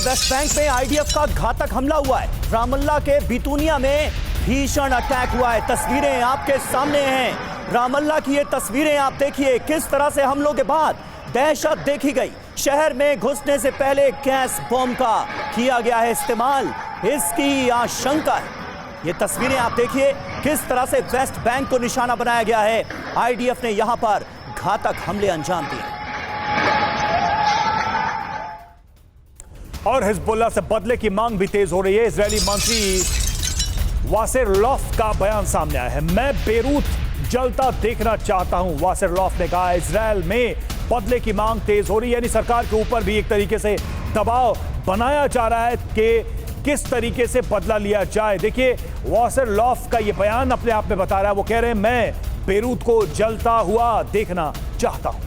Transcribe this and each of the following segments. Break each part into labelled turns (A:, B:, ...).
A: West Bank में IDF का घातक हमला हुआ है। रामल्ला के बितूनिया में भीषण अटैक हुआ है। तस्वीरें आपके सामने हैं। रामल्ला की ये तस्वीरें आप देखिए, किस तरह से हमलों के बाद दहशत देखी गई। शहर में घुसने से पहले गैस बॉम्ब का किया गया है इस्तेमाल, इसकी आशंका है। ये तस्वीरें आप देखिए, किस तरह से वेस्ट बैंक को निशाना बनाया गया है। आईडीएफ ने यहां पर घातक हमले अंजाम दिए
B: और हिजबुल्लाह से बदले की मांग भी तेज हो रही है। इजरायली मंत्री वासिर लॉफ का बयान सामने आया है। मैं बेरूत जलता देखना चाहता हूं, वासिर लॉफ ने कहा। इजरायल में बदले की मांग तेज हो रही है, यानी सरकार के ऊपर भी एक तरीके से दबाव बनाया जा रहा है कि किस तरीके से बदला लिया जाए। देखिए, वासिर लॉफ का यह बयान अपने आप में बता रहा है। वो कह रहे हैं, मैं बेरूत को जलता हुआ देखना चाहता हूं।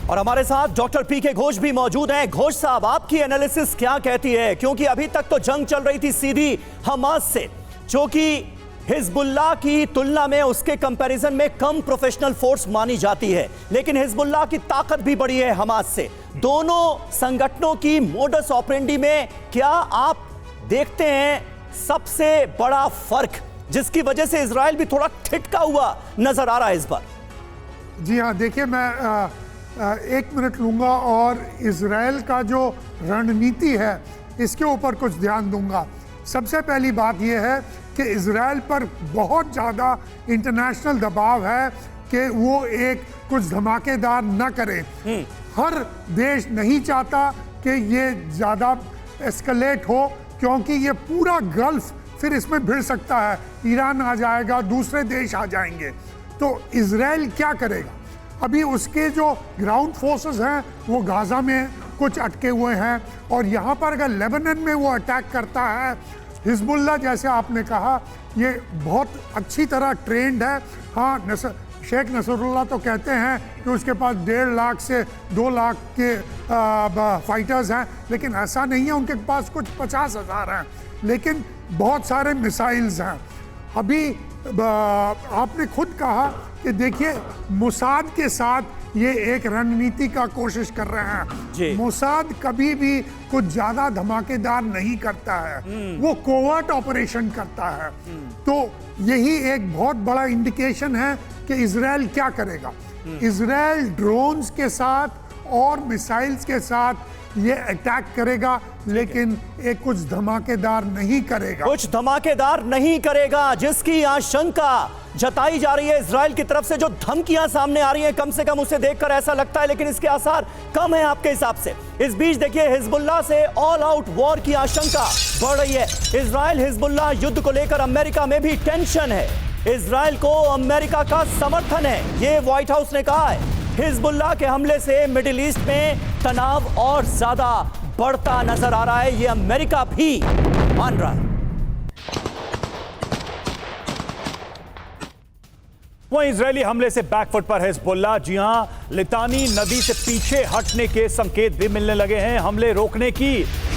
A: और हमारे साथ डॉक्टर पीके घोष भी मौजूद हैं। घोष साहब, आपकी एनालिसिस क्या कहती है? क्योंकि अभी तक तो जंग चल रही थी सीधी हमास से, जो कि हिजबुल्लाह की तुलना में उसके कंपैरिजन में कम प्रोफेशनल फोर्स मानी जाती है, लेकिन हिजबुल्लाह की ताकत भी बड़ी है हमास से। दोनों संगठनों की मोडस ऑपरेंडी में क्या आप देखते हैं सबसे बड़ा फर्क, जिसकी वजह से इजराइल भी थोड़ा ठिठका हुआ नजर आ रहा है इस बार?
C: जी हाँ, देखिए, मैं एक मिनट लूंगा और इजराइल का जो रणनीति है इसके ऊपर कुछ ध्यान दूंगा। सबसे पहली बात यह है कि इजराइल पर बहुत ज़्यादा इंटरनेशनल दबाव है कि वो एक कुछ धमाकेदार न करे। हर देश नहीं चाहता कि ये ज़्यादा एस्केलेट हो, क्योंकि ये पूरा गल्फ फिर इसमें भिड़ सकता है। ईरान आ जाएगा, दूसरे देश आ जाएंगे। तो इजराइल क्या करेगा? अभी उसके जो ग्राउंड फोर्सेस हैं वो गाज़ा में कुछ अटके हुए हैं, और यहाँ पर अगर लेबनान में वो अटैक करता है, हिजबुल्लाह जैसे आपने कहा ये बहुत अच्छी तरह ट्रेंड है। हाँ, शेख नसरुल्लाह तो कहते हैं कि उसके पास 1.5 लाख से 2 लाख के फाइटर्स हैं, लेकिन ऐसा नहीं है। उनके पास कुछ 50,000 हैं, लेकिन बहुत सारे मिसाइल्स हैं। अभी आपने खुद कहा कि देखिए, मोसाद के साथ ये एक रणनीति का कोशिश कर रहे हैं। मोसाद कभी भी कुछ ज्यादा धमाकेदार नहीं करता है, वो कोवर्ट ऑपरेशन करता है। तो यही एक बहुत बड़ा इंडिकेशन है कि इजराइल क्या करेगा। इजराइल ड्रोन्स के साथ और मिसाइल्स के साथ ये अटैक करेगा, लेकिन एक कुछ धमाकेदार नहीं करेगा।
A: कुछ धमाकेदार नहीं करेगा, जिसकी आशंका जताई जा रही है इजराइल की तरफ से। जो धमकियां सामने आ रही हैं, कम से कम उसे देखकर ऐसा लगता है, लेकिन इसके आसार कम है आपके हिसाब से। इस बीच देखिए, हिजबुल्लाह से ऑल आउट वॉर की आशंका बढ़ रही है। इजराइल हिजबुल्लाह युद्ध को लेकर अमेरिका में भी टेंशन है। इजराइल को अमेरिका का समर्थन है, ये व्हाइट हाउस ने कहा है। हिजबुल्लाह के हमले से मिडिल ईस्ट में तनाव और ज्यादा बढ़ता नजर आ रहा है, ये अमेरिका भी मान रहा है।
B: वहीं इजरायली हमले से बैकफुट पर हिजबुल्लाह। जी हां, लितानी नदी से पीछे हटने के संकेत भी मिलने लगे हैं। हमले रोकने की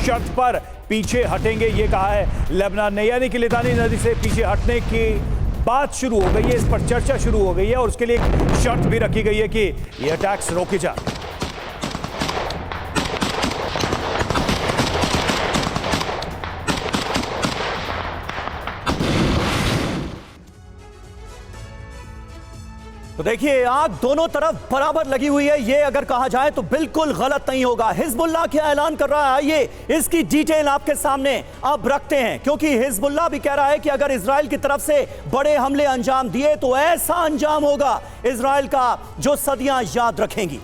B: शर्त पर पीछे हटेंगे, ये कहा है लेबनान ने। यानी कि लितानी नदी से पीछे हटने की बात शुरू हो गई है, इस पर चर्चा शुरू हो गई है, और उसके लिए एक शर्त भी रखी गई है कि ये अटैक्स रोके जाए।
A: तो देखिए, आग दोनों तरफ बराबर लगी हुई है। ये अगर कहा जाए तो बिल्कुल गलत नहीं होगा। हिजबुल्लाह क्या ऐलान कर रहा है, ये इसकी डिटेल आपके सामने अब रखते हैं, क्योंकि हिजबुल्लाह भी कह रहा है कि अगर इजराइल की तरफ से बड़े हमले अंजाम दिए तो ऐसा अंजाम होगा इजराइल का जो सदियां याद रखेंगी।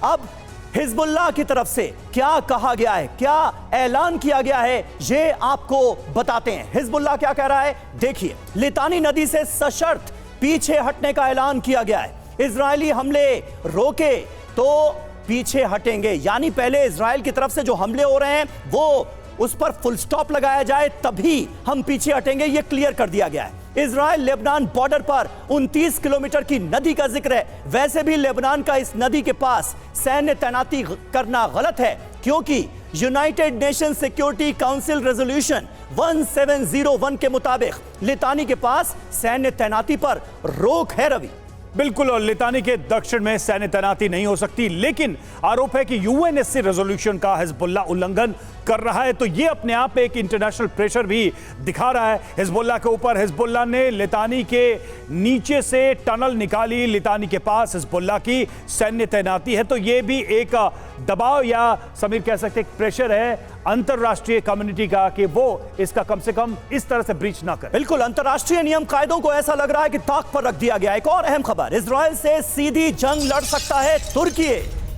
A: अब हिजबुल्लाह की तरफ से क्या कहा गया है, क्या ऐलान किया गया है, ये आपको बताते हैं। हिजबुल्लाह क्या कह रहा है, देखिए। लितानी नदी से सशर्त पीछे हटने का ऐलान किया गया है। इजरायली हमले रोके तो पीछे हटेंगे, यानी पहले इजराइल की तरफ से जो हमले हो रहे हैं वो उस पर फुल स्टॉप लगाया जाए, तभी हम पीछे हटेंगे, ये क्लियर कर दिया गया है। इजराइल लेबनान बॉर्डर पर 29 किलोमीटर की नदी का जिक्र है। वैसे भी लेबनान का इस नदी के पास सैन्य तैनाती करना गलत है, क्योंकि United nation security council resolution 1701 के मुताबिक लितानी के पास सैन्य तैनाती पर रोक है। रवि,
B: बिल्कुल, और लितानी के दक्षिण में सैन्य तैनाती नहीं हो सकती, लेकिन आरोप है कि यूएनएससी रेजोल्यूशन का हिजबुल्लाह उल्लंघन कर रहा है। तो ये अपने आप में एक इंटरनेशनल प्रेशर भी दिखा रहा है हिजबुल्लाह के ऊपर। हिजबुल्लाह ने लितानी के नीचे से टनल निकाली, लितानी के पास हिजबुल्लाह की सैन्य तैनाती है। तो ये भी एक दबाव या समीर कह सकते हैं प्रेशर है अंतरराष्ट्रीय कम्युनिटी का कि वो इसका कम से कम इस तरह से ब्रीच ना करे।
A: बिल्कुल, अंतरराष्ट्रीय नियम कायदों को ऐसा लग रहा है कि ताक पर रख दिया गया। एक और अहम खबर, इजराइल से सीधी जंग लड़ सकता है तुर्की।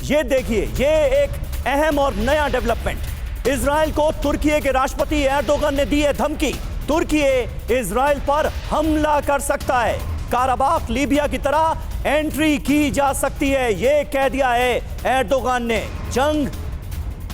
A: ये देखिए, ये एक अहम और नया डेवलपमेंट। इजराइल को तुर्की के राष्ट्रपति एर्दोगन ने दी है धमकी। तुर्की इजराइल पर हमला कर सकता है। काराबाख लीबिया की तरह एंट्री की जा सकती है, यह कह दिया है एर्दोगन ने। जंग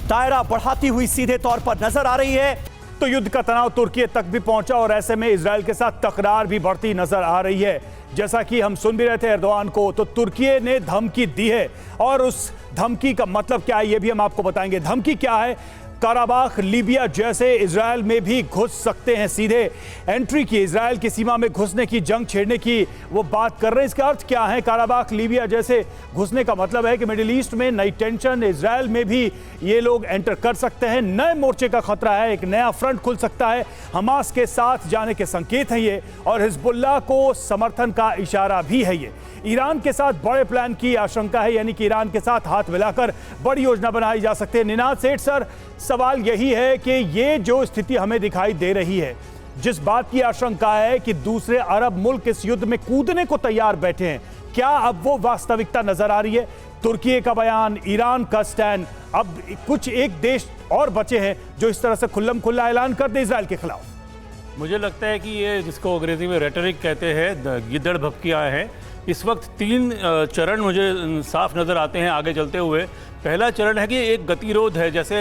A: दायरा बढ़ाती हुई सीधे तौर पर नजर आ रही है।
B: तो युद्ध का तनाव तुर्की तक भी पहुंचा और ऐसे में इजराइल के साथ तकरार भी बढ़ती नजर आ रही है। जैसा कि हम सुन भी रहे थे एर्दोगान को, तो तुर्की ने धमकी दी है और उस धमकी का मतलब क्या है ये भी हम आपको बताएंगे। धमकी क्या है? काराबाख लीबिया जैसे इजराइल में भी घुस सकते हैं, सीधे एंट्री की, इजराइल की सीमा में घुसने की, जंग छेड़ने की वो बात कर रहे हैं। इसका अर्थ क्या है? काराबाख लीबिया जैसे घुसने का मतलब है कि मिडिल ईस्ट में नई टेंशन, इजराइल में भी ये लोग एंटर कर सकते हैं। नए मोर्चे का खतरा है, एक नया फ्रंट खुल सकता है। हमास के साथ जाने के संकेत हैं ये, और हिजबुल्लाह को समर्थन का इशारा भी है ये। ईरान के साथ बड़े प्लान की आशंका है, यानी कि ईरान के साथ हाथ मिलाकर बड़ी योजना बनाई जा सकती है। निनाद सेठ सर, सवाल यही है कि ये जो स्थिति हमें दिखाई दे रही है, जिस बात की आशंका है कि दूसरे अरब मुल्क इस युद्ध में कूदने को तैयार बैठे हैं, क्या अब वो वास्तविकता नजर आ रही है? तुर्की का बयान, ईरान का स्टैंड, अब कुछ एक देश और बचे हैं जो इस तरह से खुल्लम खुल्ला ऐलान कर दे इजराइल के खिलाफ।
D: मुझे लगता है कि ये जिसको अंग्रेजी में रेटरिक कहते हैं, गिद्दड़ भपकियाँ हैं। इस वक्त 3 चरण मुझे साफ नज़र आते हैं आगे चलते हुए। पहला चरण है कि एक गतिरोध है, जैसे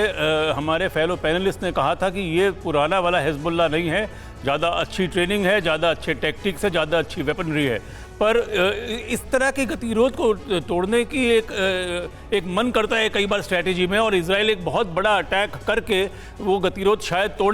D: हमारे फेलो पैनलिस्ट ने कहा था कि ये पुराना वाला हिजबुल्लाह नहीं है, ज़्यादा अच्छी ट्रेनिंग है, ज़्यादा अच्छे टैक्टिक्स है, ज़्यादा अच्छी वेपनरी है। पर इस तरह के गतिरोध को तोड़ने की एक मन करता है कई बार स्ट्रैटेजी में, और इजराइल एक बहुत बड़ा अटैक करके वो गतिरोध शायद तोड़े।